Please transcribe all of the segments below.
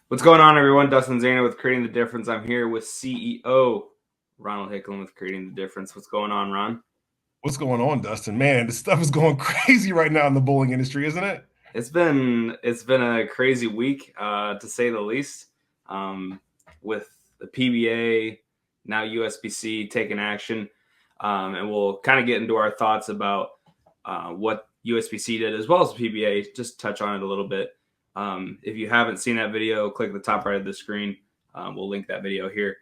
What's going on, everyone? Dustin Zana with Creating the Difference. I'm here with CEO Ronald Hicklin with Creating the Difference. What's going on, Ron? What's going on, Dustin? Man, this stuff is going crazy right now in the bowling industry, isn't it? It's been a crazy week, to say the least. With the PBA, now USBC taking action, and we'll kind of get into our thoughts about what USBC did as well as the PBA. Just touch on it a little bit. If you haven't seen that video, click the top right of the screen. We'll link that video here.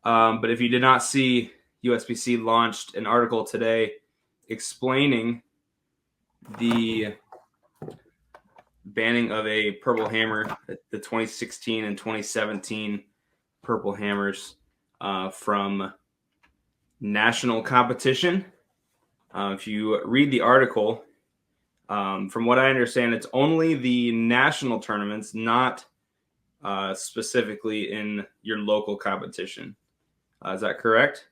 But if you did not see, USBC launched an article today explaining the banning of a purple hammer, the 2016 and 2017 purple hammers from national competition. If you read the article, from what I understand, it's only the national tournaments, not specifically in your local competition. Is that correct?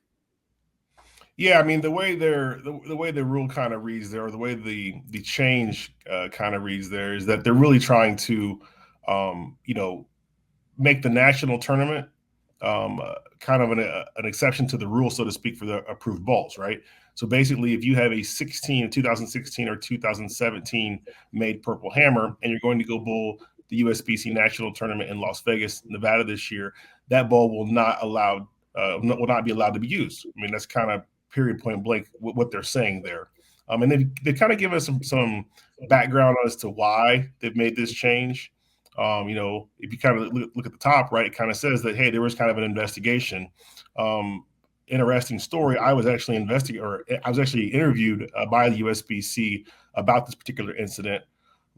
Yeah, I mean the way the rule kind of reads there, or the way the change kind of reads there, is that they're really trying to, you know, make the national tournament kind of an exception to the rule, so to speak, for the approved balls, right? So basically, if you have a 2016 or 2017 made purple hammer, and you're going to go bowl the USBC National Tournament in Las Vegas, Nevada this year, that ball will not be allowed to be used. I mean, that's kind of period point blank what they're saying there. And they kind of give us some background as to why they've made this change. If you kind of look at the top, right, it kind of says that, hey, there was kind of an investigation. Interesting story. I was actually interviewed by the USBC about this particular incident.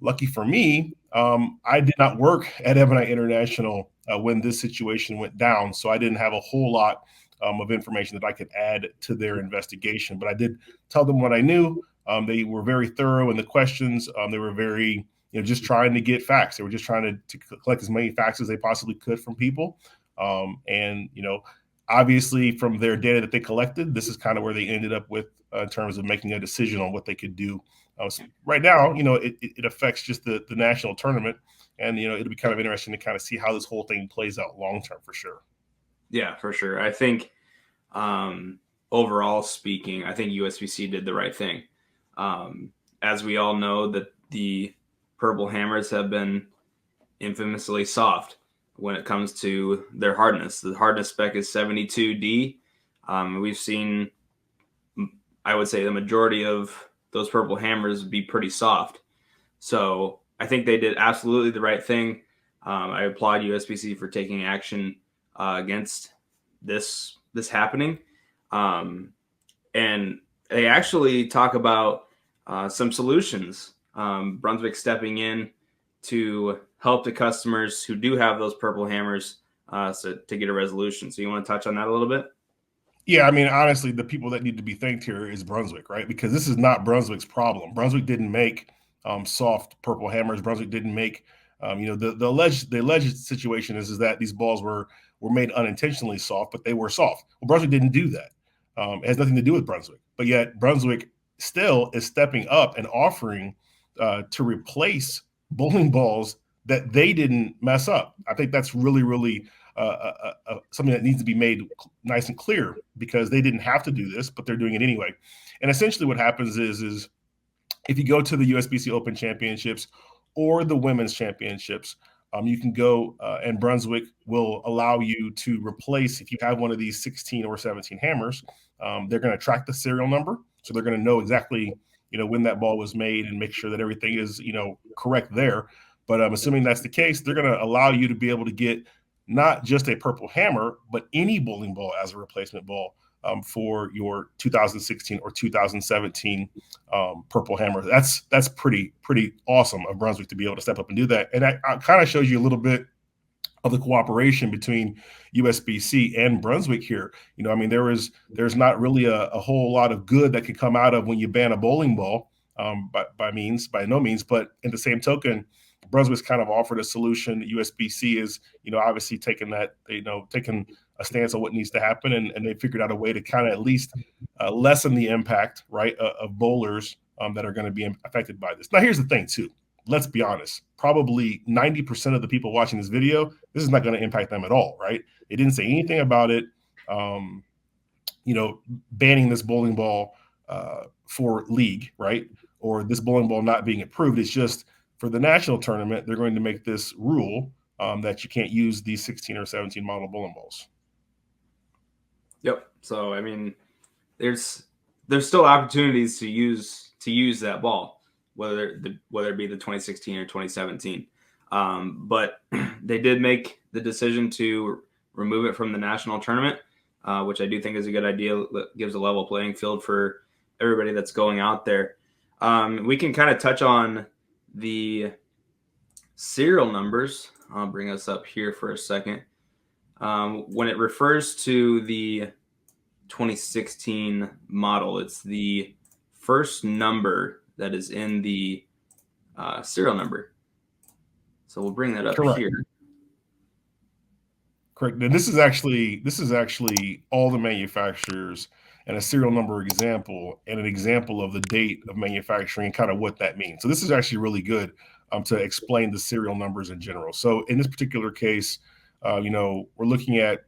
Lucky for me, I did not work at Ebonite International when this situation went down, so I didn't have a whole lot of information that I could add to their investigation. But I did tell them what I knew. They were very thorough in the questions. They were very, just trying to get facts. They were just trying to collect as many facts as they possibly could from people. And obviously, from their data that they collected, this is kind of where they ended up with in terms of making a decision on what they could do. So right now, it affects just the national tournament, and it'll be kind of interesting to kind of see how this whole thing plays out long term for sure. Yeah, for sure. I think overall speaking, I think USBC did the right thing. As we all know, that the purple hammers have been infamously soft when it comes to their hardness. The hardness spec is 72D. We've seen, I would say, the majority of those purple hammers be pretty soft. So I think they did absolutely the right thing. I applaud USBC for taking action against this happening. And they actually talk about some solutions. Brunswick stepping in to help the customers who do have those purple hammers to get a resolution. So you want to touch on that a little bit? Yeah, I mean, honestly, the people that need to be thanked here is Brunswick, right? Because this is not Brunswick's problem. Brunswick didn't make soft purple hammers. Brunswick didn't make, the alleged situation is that these balls were made unintentionally soft, but they were soft. Well, Brunswick didn't do that. It has nothing to do with Brunswick, but yet Brunswick still is stepping up and offering to replace bowling balls that they didn't mess up. I think that's really, really something that needs to be made nice and clear, because they didn't have to do this, but they're doing it anyway. And essentially what happens is if you go to the USBC Open Championships or the Women's Championships, you can go and Brunswick will allow you to replace, if you have one of these 16 or 17 hammers, they're going to track the serial number. So they're going to know exactly, when that ball was made and make sure that everything is, correct there. But I'm assuming that's the case. They're going to allow you to be able to get not just a purple hammer, but any bowling ball as a replacement ball for your 2016 or 2017 purple hammer. That's pretty awesome of Brunswick to be able to step up and do that. And that kind of shows you a little bit of the cooperation between USBC and Brunswick here. I mean, there's not really a whole lot of good that could come out of when you ban a bowling ball by no means. But in the same token, Brunswick's kind of offered a solution. USBC is, obviously taking a stance on what needs to happen, and they figured out a way to kind of at least lessen the impact, right, of bowlers that are going to be affected by this. Now, here's the thing too. let's be honest, probably 90% of the people watching this video, this is not going to impact them at all, right? They didn't say anything about it, banning this bowling ball for league, right? Or this bowling ball not being approved. It's just for the national tournament, they're going to make this rule that you can't use these 16 or 17 model bowling balls. Yep. So I mean, there's still opportunities to use that ball, whether it be the 2016 or 2017. But they did make the decision to remove it from the national tournament, which I do think is a good idea. It gives a level playing field for everybody that's going out there. We can kind of touch on the serial numbers. I'll bring us up here for a second. When it refers to the 2016 model, it's the first number that is in the serial number. So we'll bring that up here. Correct. And this is actually all the manufacturers and a serial number example and an example of the date of manufacturing and kind of what that means. So this is actually really good to explain the serial numbers in general. So in this particular case, we're looking at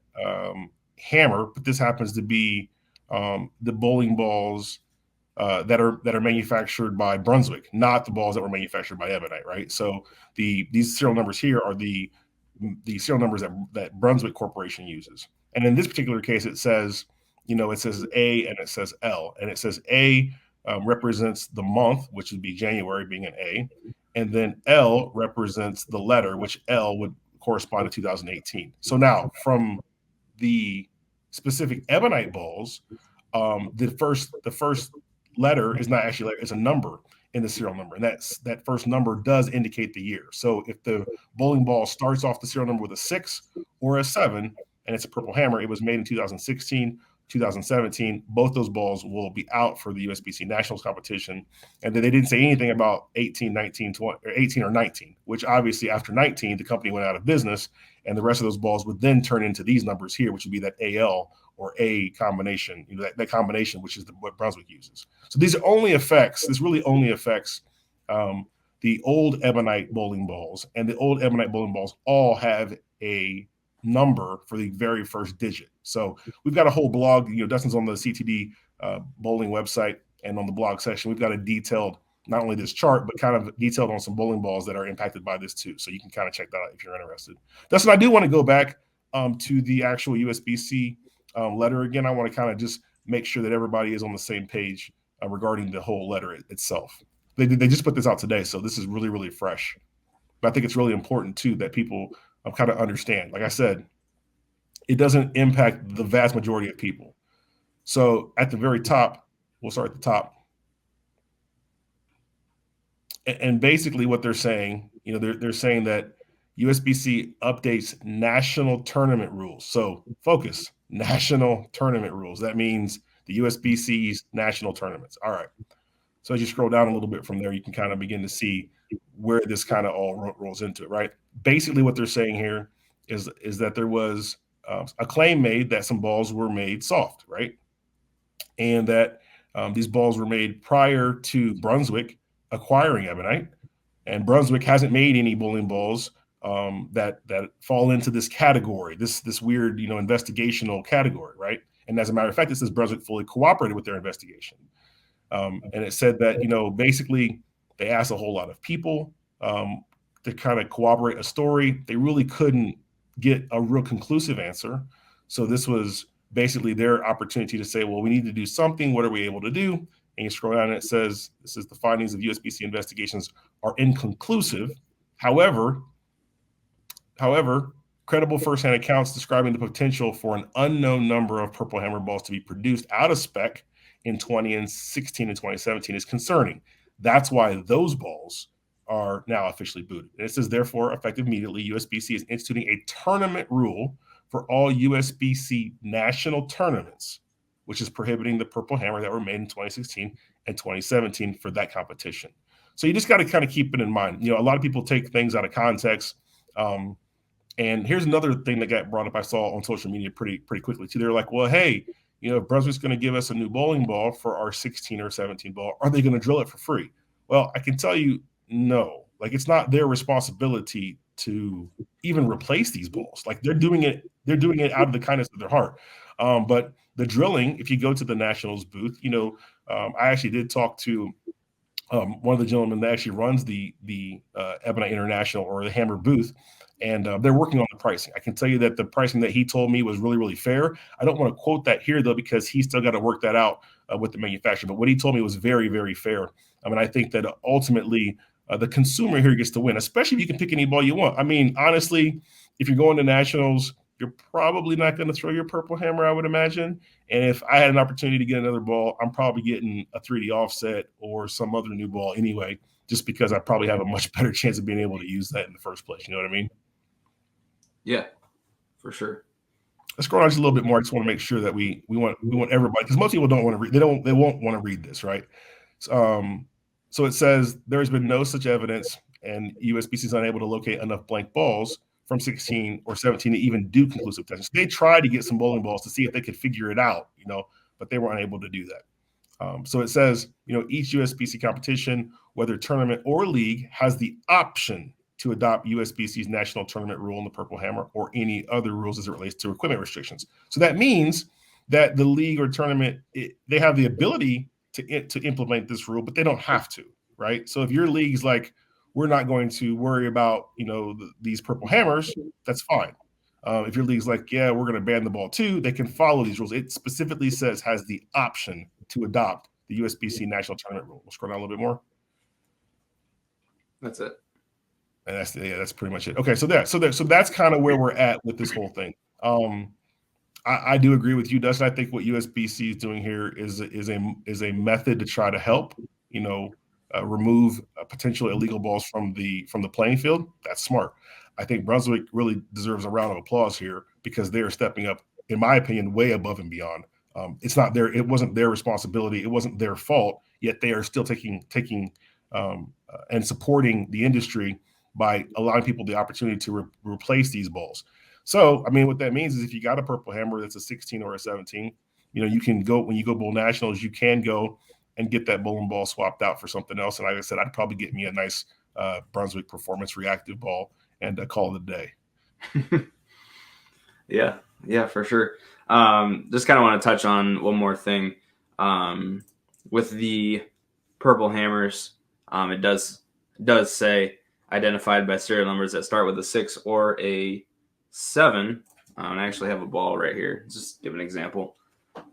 hammer, but this happens to be the bowling balls that are manufactured by Brunswick, not the balls that were manufactured by Ebonite, right? So these serial numbers here are the serial numbers that Brunswick Corporation uses. And in this particular case, it says A and it says L, and it says A represents the month, which would be January being an A, and then L represents the letter, which L would correspond to 2018. So now from the specific Ebonite balls, the first letter is not actually it's a number in the serial number, and that first number does indicate the year. So if the bowling ball starts off the serial number with a 6 or a 7 and it's a purple hammer, it was made in 2016, 2017, both those balls will be out for the USBC Nationals competition. And then they didn't say anything about 18, 19, 20, or 18 or 19, which obviously after 19, the company went out of business, and the rest of those balls would then turn into these numbers here, which would be that AL or A combination, that combination, which is what Brunswick uses. So this really only affects the old Ebonite bowling balls, and the old Ebonite bowling balls all have a number for the very first digit. So we've got a whole blog, Dustin's on the CTD bowling website, and on the blog section, we've got a detailed, not only this chart, but kind of detailed on some bowling balls that are impacted by this too. So you can kind of check that out if you're interested. Dustin, I do want to go back to the actual USBC letter again. I want to kind of just make sure that everybody is on the same page regarding the whole letter itself. They just put this out today, so this is really, really fresh. But I think it's really important too that people kind of understand. Like I said, it doesn't impact the vast majority of people. So at the very top, we'll start at the top. And basically what they're saying, they're saying that USBC updates national tournament rules. So focus, national tournament rules. That means the USBC's national tournaments. All right. So as you scroll down a little bit from there, you can kind of begin to see where this kind of all rolls into it, right? Basically what they're saying here is that there was a claim made that some balls were made soft, right? And that these balls were made prior to Brunswick acquiring Ebonite, and Brunswick hasn't made any bowling balls that fall into this category, this weird, investigational category, right? And as a matter of fact, it says Brunswick fully cooperated with their investigation. And it said that, basically they asked a whole lot of people to kind of corroborate a story. They really couldn't get a real conclusive answer. So this was basically their opportunity to say, well, we need to do something. What are we able to do? And you scroll down and it says, this is the findings of USBC investigations are inconclusive. However, credible firsthand accounts describing the potential for an unknown number of purple hammer balls to be produced out of spec in 2016 and 2017 is concerning. That's why those balls are now officially booted. And it says, therefore, effective immediately, USBC is instituting a tournament rule for all USBC national tournaments, which is prohibiting the purple hammer that were made in 2016 and 2017 for that competition. So you just got to kind of keep it in mind. A lot of people take things out of context. And here's another thing that got brought up, I saw on social media pretty quickly too. They're like, well, hey, if Brunswick's going to give us a new bowling ball for our 16 or 17 ball, are they going to drill it for free? Well, I can tell you, no. Like, it's not their responsibility to even replace these balls. Like, they're doing it out of the kindness of their heart. But the drilling, if you go to the Nationals booth, I actually did talk to one of the gentlemen that actually runs the Ebonite International, or the Hammer booth, and they're working on the pricing. I can tell you that the pricing that he told me was really, really fair. I don't want to quote that here, though, because he's still got to work that out with the manufacturer. But what he told me was very, very fair. I mean, I think that ultimately the consumer here gets to win, especially if you can pick any ball you want. I mean, honestly, if you're going to Nationals, you're probably not going to throw your Purple Hammer, I would imagine. And if I had an opportunity to get another ball, I'm probably getting a 3D offset or some other new ball anyway, just because I probably have a much better chance of being able to use that in the first place. You know what I mean? Yeah, for sure. Let's scroll down just a little bit more. I just want to make sure that we want everybody, because most people don't want to read. They won't want to read this, right? So it says there has been no such evidence, and USBC is unable to locate enough blank balls from 16 or 17 to even do conclusive testing. So they tried to get some bowling balls to see if they could figure it out, but they were unable to do that. So it says, each USBC competition, whether tournament or league, has the option to adopt USBC's national tournament rule in the Purple Hammer, or any other rules as it relates to equipment restrictions. So that means that the league or tournament, they have the ability to implement this rule, but they don't have to, right? So if your league's like, we're not going to worry about, these Purple Hammers, that's fine. If your league's like, yeah, we're going to ban the ball too, they can follow these rules. It specifically says has the option to adopt the USBC national tournament rule. We'll scroll down a little bit more. That's it. And that's pretty much it. Okay, so that's kind of where we're at with this whole thing. I do agree with you, Dustin. I think what USBC is doing here is a method to try to help, remove potential illegal balls from the playing field. That's smart. I think Brunswick really deserves a round of applause here, because they are stepping up, in my opinion, way above and beyond. It wasn't their responsibility. It wasn't their fault. Yet they are still taking and supporting the industry by allowing people the opportunity to replace these balls. So, I mean, what that means is if you got a Purple Hammer that's a 16 or a 17, you can go, when you go bowl nationals, you can go and get that bowling ball swapped out for something else. And like I said, I'd probably get me a nice Brunswick Performance reactive ball and call it a day. Yeah, for sure. Just kind of want to touch on one more thing. With the Purple Hammers, it does say identified by serial numbers that start with a 6 or a 7. And I actually have a ball right here. Just give an example.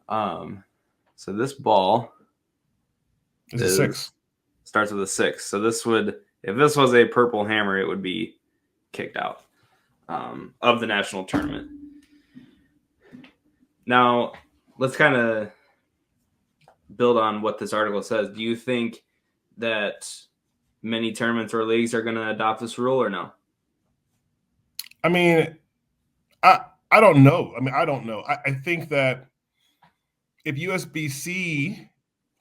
So this ball is a 6. Starts with a 6. So if this was a Purple Hammer, it would be kicked out of the national tournament. Now, let's kind of build on what this article says. Do you think that many tournaments or leagues are going to adopt this rule, or no? I mean, I don't know. I don't know. I think that if USBC,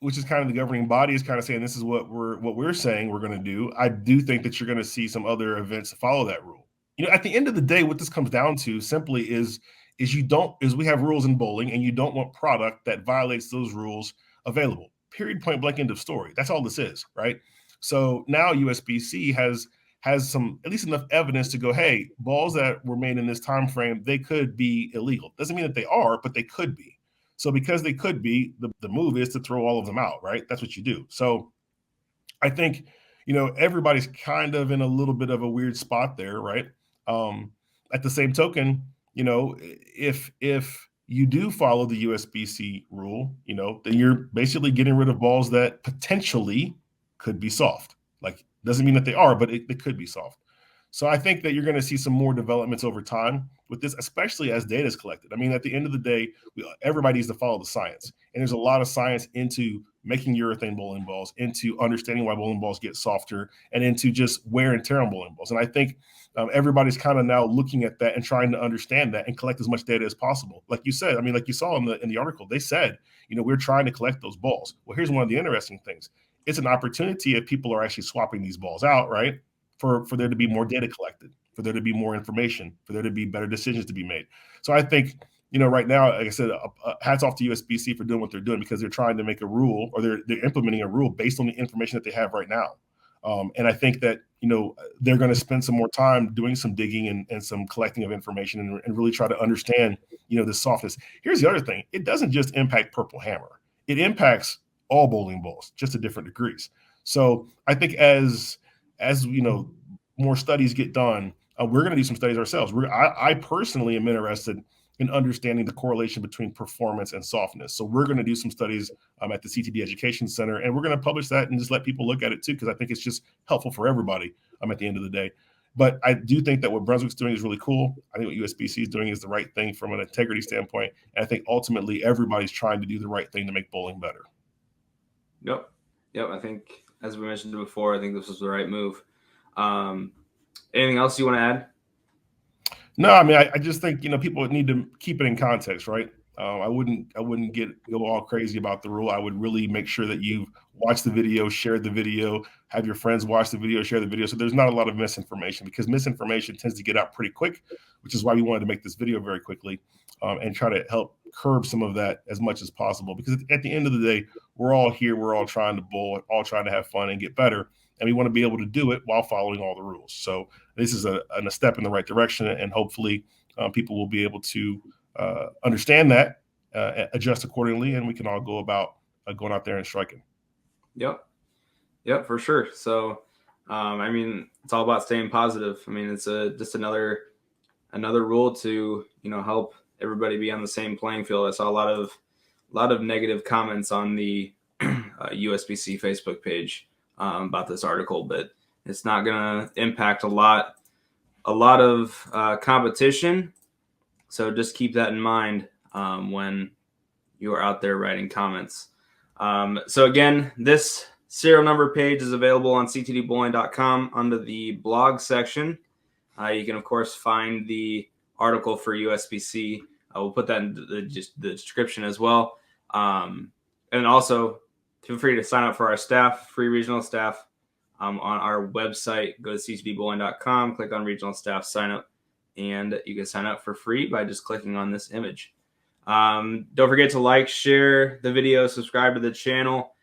which is kind of the governing body, is kind of saying this is what we're saying we're going to do, I do think that you're going to see some other events follow that rule. At the end of the day, what this comes down to simply is we have rules in bowling, and you don't want product that violates those rules available. Period, point blank, end of story. That's all this is, right? So now USBC has some, at least enough evidence to go, hey, balls that were made in this time frame, they could be illegal. Doesn't mean that they are, but they could be. So because they could be, the move is to throw all of them out, right? That's what you do. So I think, everybody's kind of in a little bit of a weird spot there, right? At the same token, if you do follow the USBC rule, then you're basically getting rid of balls that potentially could be soft. Like, doesn't mean that they are, but it could be soft. So I think that you're going to see some more developments over time with this, especially as data is collected. I mean, at the end of the day, everybody needs to follow the science. And there's a lot of science into making urethane bowling balls, into understanding why bowling balls get softer, and into just wear and tear on bowling balls. And I think everybody's kind of now looking at that and trying to understand that and collect as much data as possible. Like you said, like you saw in the article, they said, we're trying to collect those balls. Well, here's one of the interesting things. It's an opportunity if people are actually swapping these balls out, right? For there to be more data collected, for there to be more information, for there to be better decisions to be made. So I think, right now, like I said, hats off to USBC for doing what they're doing, because they're trying to make a rule, or they're implementing a rule based on the information that they have right now. And I think that, they're going to spend some more time doing some digging and some collecting of information and really try to understand, the softness. Here's the other thing. It doesn't just impact Purple Hammer. It impacts all bowling balls, just to different degrees. So I think as more studies get done, we're going to do some studies ourselves. I personally am interested in understanding the correlation between performance and softness. So we're going to do some studies at the CTD Education Center, and we're going to publish that and just let people look at it too, because I think it's just helpful for everybody at the end of the day. But I do think that what Brunswick's doing is really cool. I think what USBC is doing is the right thing from an integrity standpoint. And I think ultimately everybody's trying to do the right thing to make bowling better. Yep. I think, as we mentioned before, I think this was the right move. Anything else you want to add? No, I mean, I just think, people need to keep it in context, right? I wouldn't go all crazy about the rule. I would really make sure that you've watched the video, shared the video, have your friends watch the video, share the video. So there's not a lot of misinformation, because misinformation tends to get out pretty quick, which is why we wanted to make this video very quickly, and try to help curb some of that as much as possible. Because at the end of the day, we're all here, we're all trying to bowl, all trying to have fun and get better. And we want to be able to do it while following all the rules. So this is a step in the right direction, and hopefully people will be able to understand that, adjust accordingly, and we can all go about going out there and striking. Yep, for sure. So, I mean, it's all about staying positive. I mean, it's just another rule to help everybody be on the same playing field. I saw a lot of negative comments on the USBC Facebook page about this article, but it's not going to impact a lot of competition. So just keep that in mind when you are out there writing comments. So again, this serial number page is available on ctdbowling.com under the blog section. You can, of course, find the article for USBC. We'll put that in the description as well. And also, feel free to sign up for our staff, free regional staff, on our website. Go to ctdbowling.com, click on regional staff, sign up, and you can sign up for free by just clicking on this image. Don't forget to like, share the video, subscribe to the channel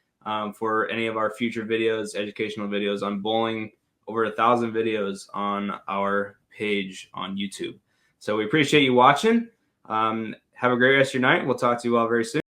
for any of our future videos, educational videos on bowling. Over 1,000 videos on our page on YouTube. So we appreciate you watching. Have a great rest of your night. We'll talk to you all very soon.